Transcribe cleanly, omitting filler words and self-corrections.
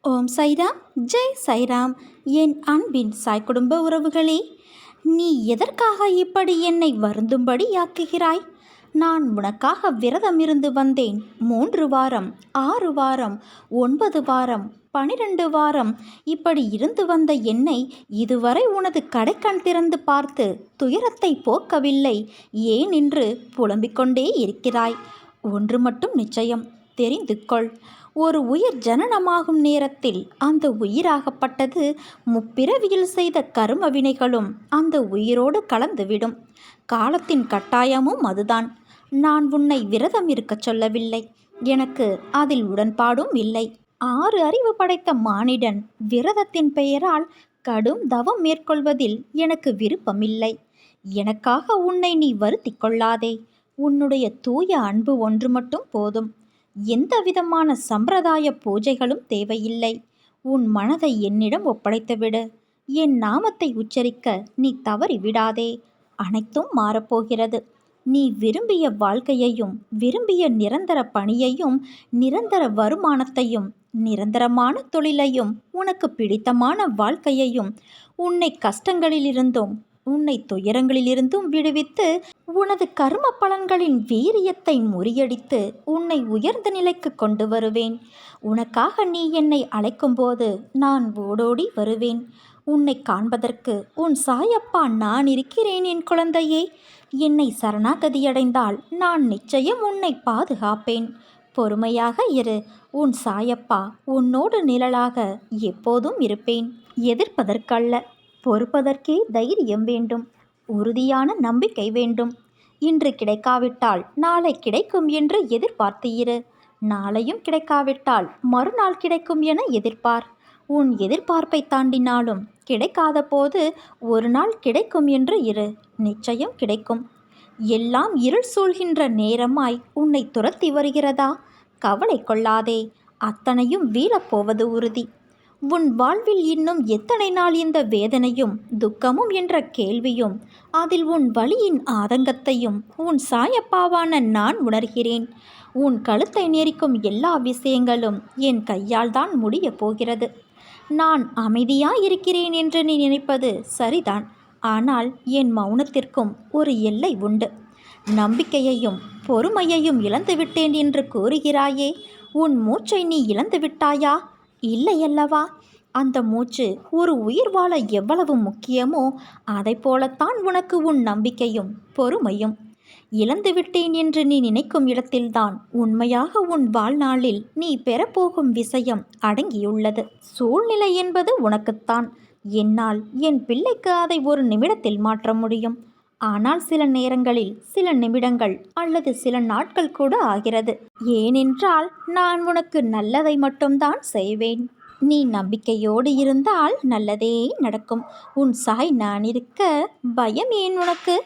ஓம் சைராம், ஜெய் சைராம். என் அன்பின் சாய் குடும்ப உறவுகளே, நீ எதற்காக இப்படி என்னை வருந்தும்படி ஆக்குகிறாய்? நான் உனக்காக விரதம் இருந்து வந்தேன். 3 வாரம், 6 வாரம், 9 வாரம், 12 வாரம் இப்படி இருந்து வந்த என்னை இதுவரை உனது கடைக்கண் திறந்து பார்த்து துயரத்தை போக்கவில்லை. ஏன் என்று புலம்பிக் கொண்டே இருக்கிறாய். ஒன்று மட்டும் நிச்சயம், தெரிந்து கொள். ஒரு உயிர் ஜனனமாகும் நேரத்தில் அந்த உயிராகப்பட்டது முப்பிறவியில் செய்த கரும வினைகளும் அந்த உயிரோடு கலந்துவிடும். காலத்தின் கட்டாயமும் அதுதான். நான் உன்னை விரதம் இருக்கச் சொல்லவில்லை. எனக்கு அதில் உடன்பாடும் இல்லை. 6 அறிவு படைத்த மானிடன் விரதத்தின் பெயரால் கடும் தவம் மேற்கொள்வதில் எனக்கு விருப்பமில்லை. எனக்காக உன்னை நீ வருத்தி கொள்ளாதே. உன்னுடைய தூய அன்பு ஒன்று மட்டும் போதும். எந்த விதமான சம்பிரதாய பூஜைகளும் தேவையில்லை. உன் மனதை என்னிடம் ஒப்படைத்துவிடு. என் நாமத்தை உச்சரிக்க நீ தவறி விடாதே. அனைத்தும் மாறப்போகிறது. நீ விரும்பிய வாழ்க்கையையும் விரும்பிய நிரந்தர பணியையும் நிரந்தர வருமானத்தையும் நிரந்தரமான தொழிலையும் உனக்கு பிடித்தமான வாழ்க்கையையும் உன்னை கஷ்டங்களிலிருந்தும் உன்னை துயரங்களிலிருந்தும் விடுவித்து உனது கர்ம பலன்களின் வீரியத்தை முறியடித்து உன்னை உயர்ந்த நிலைக்கு கொண்டு வருவேன். உனக்காக நீ என்னை அழைக்கும்போது நான் ஓடோடி வருவேன். உன்னை காண்பதற்கு உன் சாயப்பா நான் இருக்கிறேன். என் குழந்தையே, என்னை சரணாகதியடைந்தால் நான் நிச்சயம் உன்னை பாதுகாப்பேன். பொறுமையாக இரு. உன் சாயப்பா உன்னோடு நிழலாக எப்போதும் இருப்பேன். எதிர்ப்பதற்கல்ல, பொறுப்பதற்கே தைரியம் வேண்டும். உறுதியான நம்பிக்கை வேண்டும். இன்று கிடைக்காவிட்டால் நாளை கிடைக்கும் என்று எதிர்பார்த்து இரு. நாளையும் கிடைக்காவிட்டால் மறுநாள் கிடைக்கும் என எதிர்பார். உன் எதிர்பார்ப்பை தாண்டினாலும் கிடைக்காத போது ஒரு நாள் கிடைக்கும் என்று இரு. நிச்சயம் கிடைக்கும். எல்லாம் இருள் சூழ்கின்ற நேரமாய் உன்னை துரத்தி வருகிறதா? கவலை கொள்ளாதே. அத்தனையும் வீழப்போவது உறுதி. உன் வாழ்வில் இன்னும் எத்தனை நாள் இந்த வேதனையும் துக்கமும் என்ற கேள்வியும் அதில் உன் வலியின் ஆதங்கத்தையும் உன் சாயப்பாவான நான் உணர்கிறேன். உன் கழுத்தை நெரிக்கும் எல்லா விஷயங்களும் என் கையால் தான் முடிய போகிறது. நான் அமைதியாயிருக்கிறேன் என்று நீ நினைப்பது சரிதான். ஆனால் என் மௌனத்திற்கும் ஒரு எல்லை உண்டு. நம்பிக்கையையும் பொறுமையையும் இழந்துவிட்டேன் என்று கூறுகிறாயே, உன் மூச்சை நீ இழந்து விட்டாயா? இல்லையல்லவா? அந்த மூச்சு ஒரு உயிர் வாழ எவ்வளவு முக்கியமோ அதை போலத்தான் உனக்கு உன் நம்பிக்கையும் பொறுமையும். இழந்துவிட்டேன் என்று நீ நினைக்கும் இடத்தில்தான் உண்மையாக உன் வாழ்நாளில் நீ பெறப்போகும் விஷயம் அடங்கியுள்ளது. சூழ்நிலை என்பது உனக்குத்தான். என்னால் என் பிள்ளைக்கு அதை ஒரு நிமிடத்தில் மாற்ற முடியும். ஆனால் சில நேரங்களில் சில நிமிடங்கள் அல்லது சில நாட்கள் கூட ஆகிறது. ஏனென்றால் நான் உனக்கு நல்லதை மட்டும்தான் செய்வேன். நீ நம்பிக்கையோடு இருந்தால் நல்லதே நடக்கும். உன் சாய் நான் இருக்க பயம் ஏன் உனக்கு?